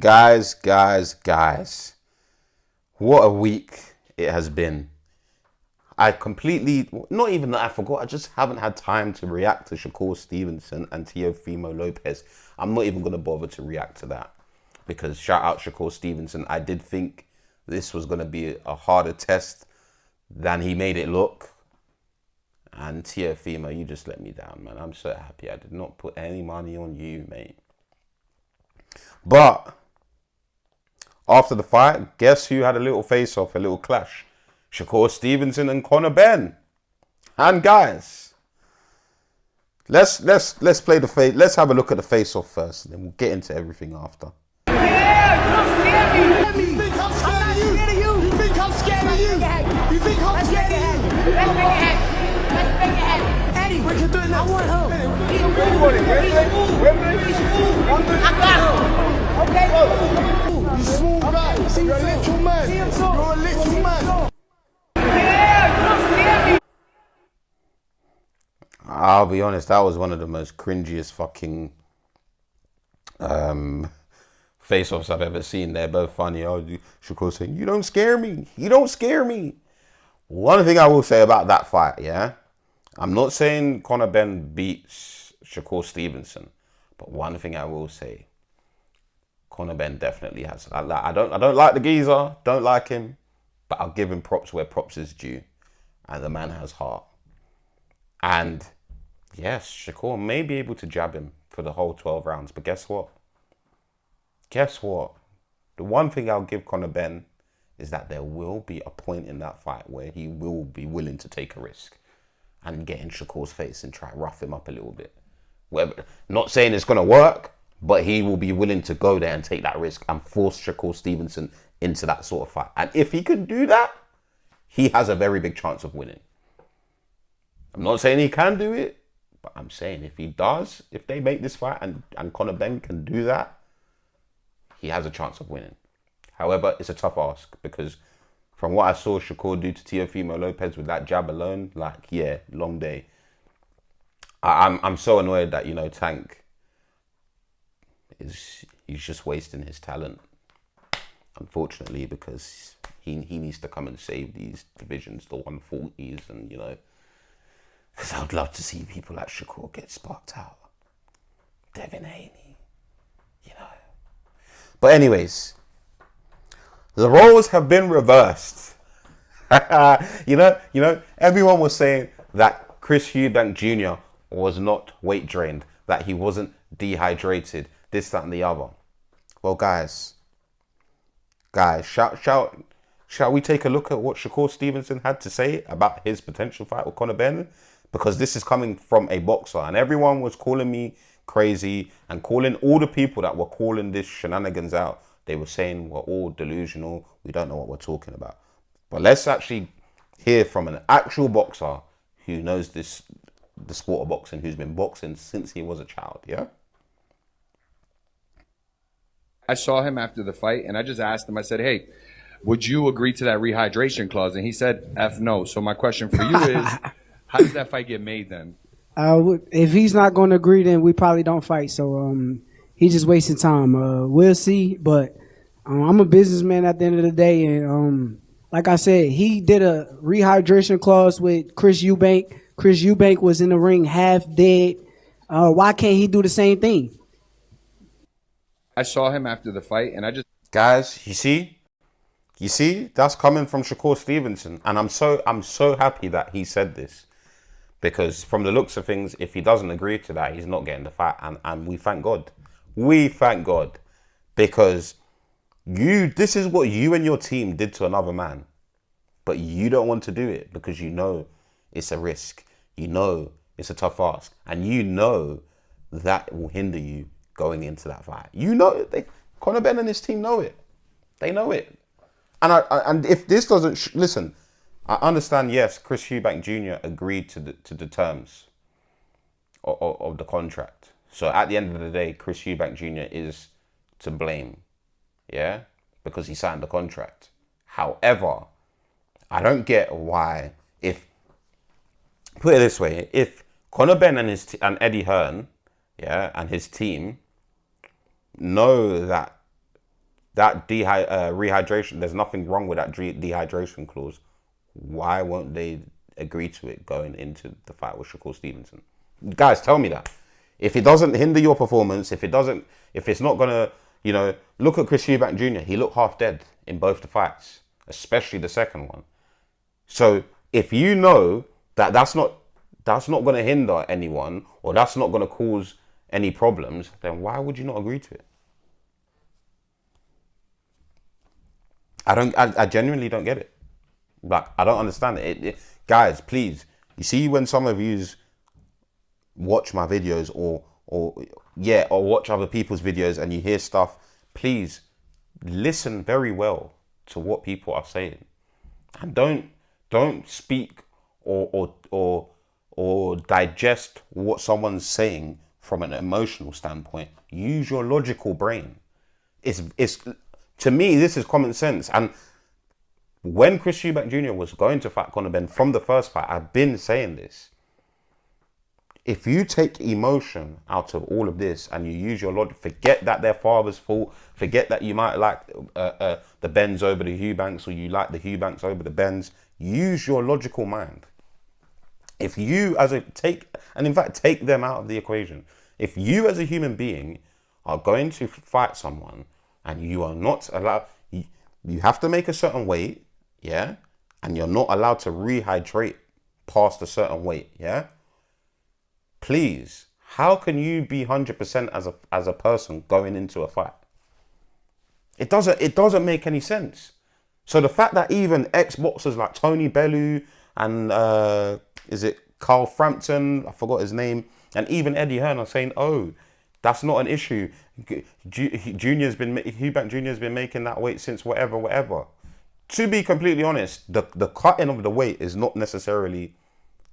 Guys. What a week it has been. I completely, not even that I forgot, I just haven't had time to react to Shakur Stevenson and Teofimo Lopez. I'm not even going to bother to react to that because shout out Shakur Stevenson. I did think this was going to be a harder test than he made it look. And Teofimo, you just let me down, man. I'm so happy I did not put any money on you, mate. But after the fight, guess who had a little face-off, a little clash? Shakur Stevenson and Conor Benn. And guys, let's play the face. Let's have a look at the face-off first, and then we'll get into everything after. Yeah, don't scare me. You think I'm scared of you? You think I'm scared of you? You think I'm scared of you? Let's make it happen. Let's make it happen. Eddie, we can do it now. I want her. He's smooth. I got him. Okay? You smooth guy. You're a little man. You're a little man. I'll be honest, that was one of the most cringiest fucking face-offs I've ever seen. They're both funny. Shakur saying, you don't scare me. You don't scare me. One thing I will say about that fight, yeah? I'm not saying Conor Benn beats Shakur Stevenson, but one thing I will say, Conor Benn definitely has. I don't like the geezer, don't like him, but I'll give him props where props is due. And the man has heart. And yes, Shakur may be able to jab him for the whole 12 rounds, but guess what? Guess what? The one thing I'll give Conor Benn is that there will be a point in that fight where he will be willing to take a risk and get in Shakur's face and try rough him up a little bit. Not saying it's going to work, but he will be willing to go there and take that risk and force Shakur Stevenson into that sort of fight. And if he can do that, he has a very big chance of winning. I'm not saying he can do it, but I'm saying if he does, if they make this fight and Conor Benn can do that, he has a chance of winning. However, it's a tough ask because from what I saw Shakur do to Teofimo Lopez with that jab alone, like, yeah, long day. I'm so annoyed that, Tank he's just wasting his talent, unfortunately, because he needs to come and save these divisions, the 140s, and, because I would love to see people like Shakur get sparked out. Devin Haney, But anyways, the roles have been reversed. Everyone was saying that Chris Eubank Jr. was not weight drained, that he wasn't dehydrated, this, that, and the other. Well, guys, shall we take a look at what Shakur Stevenson had to say about his potential fight with Conor Benn? Because this is coming from a boxer, and everyone was calling me crazy and calling all the people that were calling this shenanigans out. They were saying we're all delusional. We don't know what we're talking about. But let's actually hear from an actual boxer who knows the sport of boxing, who's been boxing since he was a child, yeah? I saw him after the fight, and I just asked him, I said, hey, would you agree to that rehydration clause? And he said, F no. So my question for you is, how does that fight get made then? If he's not going to agree, then we probably don't fight. So he's just wasting time. We'll see. But I'm a businessman at the end of the day. And like I said, he did a rehydration clause with Chris Eubank. Chris Eubank was in the ring half dead. Why can't he do the same thing? I saw him after the fight, and I just... Guys, you see, that's coming from Shakur Stevenson. And I'm so happy that he said this. Because from the looks of things, if he doesn't agree to that, he's not getting the fight. And we thank God. We thank God. Because this is what you and your team did to another man. But you don't want to do it because you know it's a risk. You know it's a tough ask. And you know that will hinder you going into that fight. Conor Benn and his team know it. They know it. And if this doesn't... listen... I understand, yes, Chris Eubank Jr. agreed to the terms of the contract. So at the end of the day, Chris Eubank Jr. is to blame, yeah? Because he signed the contract. However, I don't get why, put it this way, if Conor Benn and Eddie Hearn, yeah, and his team know that that rehydration, there's nothing wrong with that dehydration clause. Why won't they agree to it going into the fight with Shakur Stevenson? Guys, tell me that. If it doesn't hinder your performance, if it's not gonna, look at Chris Eubank Jr. He looked half dead in both the fights, especially the second one. So if you know that that's not going to hinder anyone, or that's not going to cause any problems, then why would you not agree to it? I genuinely don't get it. Like, I don't understand it. Guys, please, you see when some of you watch my videos or watch other people's videos and you hear stuff, please listen very well to what people are saying, and don't speak or digest what someone's saying from an emotional standpoint. Use your logical brain. It's to me, this is common sense. And when Chris Eubank Jr. was going to fight Conor Benn from the first fight, I've been saying this. If you take emotion out of all of this and you use your logic, forget that their father's fault, forget that you might like the Benns over the Eubanks, or you like the Eubanks over the Benns. Use your logical mind. If you take them out of the equation. If you as a human being are going to fight someone and you are not allowed, you have to make a certain weight, yeah? And you're not allowed to rehydrate past a certain weight, yeah? Please, how can you be 100% as a person going into a fight? It doesn't make any sense. So the fact that even ex-boxers like Tony Bellew and is it Carl Frampton, I forgot his name, and even Eddie Hearn are saying, oh, that's not an issue. Eubank Jr. has been making that weight since whatever. To be completely honest, the cutting of the weight is not necessarily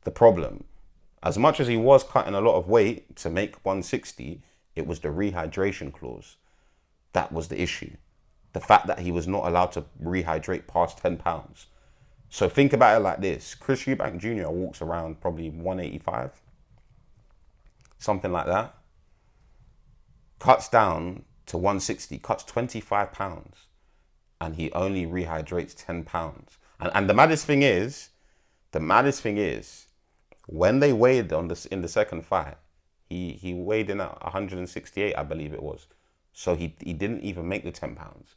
the problem. As much as he was cutting a lot of weight to make 160, it was the rehydration clause. That was the issue. The fact that he was not allowed to rehydrate past 10 pounds. So think about it like this. Chris Eubank Jr. walks around probably 185. Something like that. Cuts down to 160, cuts 25 pounds. And he only rehydrates 10 pounds. And the maddest thing is, when they weighed in the second fight, he weighed in at 168, I believe it was. So he didn't even make the 10 pounds.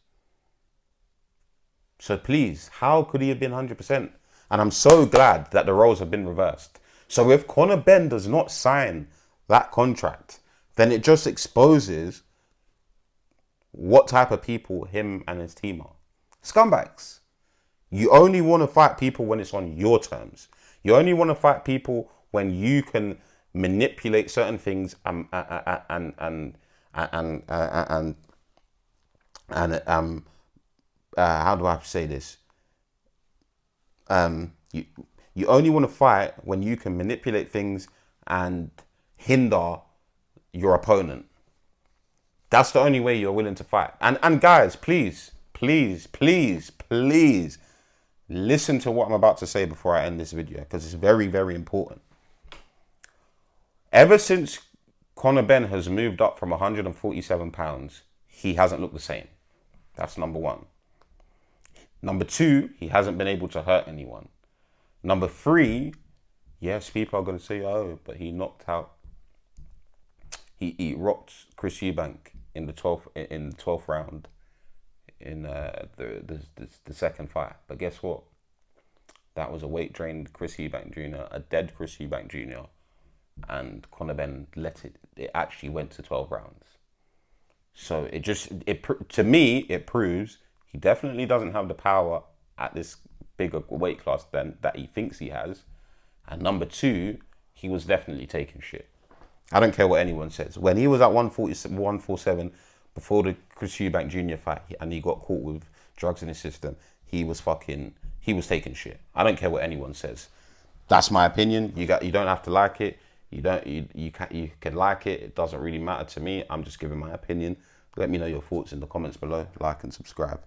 So please, how could he have been 100%? And I'm so glad that the roles have been reversed. So if Conor Benn does not sign that contract, then it just exposes what type of people him and his team are. Scumbags. You only want to fight people when it's on your terms. You only want to fight people when you can manipulate certain things and how do I say this? You only want to fight when you can manipulate things and hinder your opponent. That's the only way you're willing to fight. And guys, please listen to what I'm about to say before I end this video, because it's very, very important. Ever since Conor Benn has moved up from 147 pounds, he hasn't looked the same. That's number one. Number two, he hasn't been able to hurt anyone. Number three, yes, people are going to say, oh, but he knocked out, he rocked Chris Eubank in the 12th round in the second fight. But guess what? That was a weight-drained Chris Eubank Jr., a dead Chris Eubank Jr., and Conor Benn it actually went to 12 rounds. So to me, it proves he definitely doesn't have the power at this bigger weight class that he thinks he has. And number two, he was definitely taking shit. I don't care what anyone says. When he was at 147 before the Chris Eubank Jr. fight and he got caught with drugs in his system, he was taking shit. I don't care what anyone says. That's my opinion. You don't have to like it. You can like it. It doesn't really matter to me. I'm just giving my opinion. Let me know your thoughts in the comments below. Like and subscribe.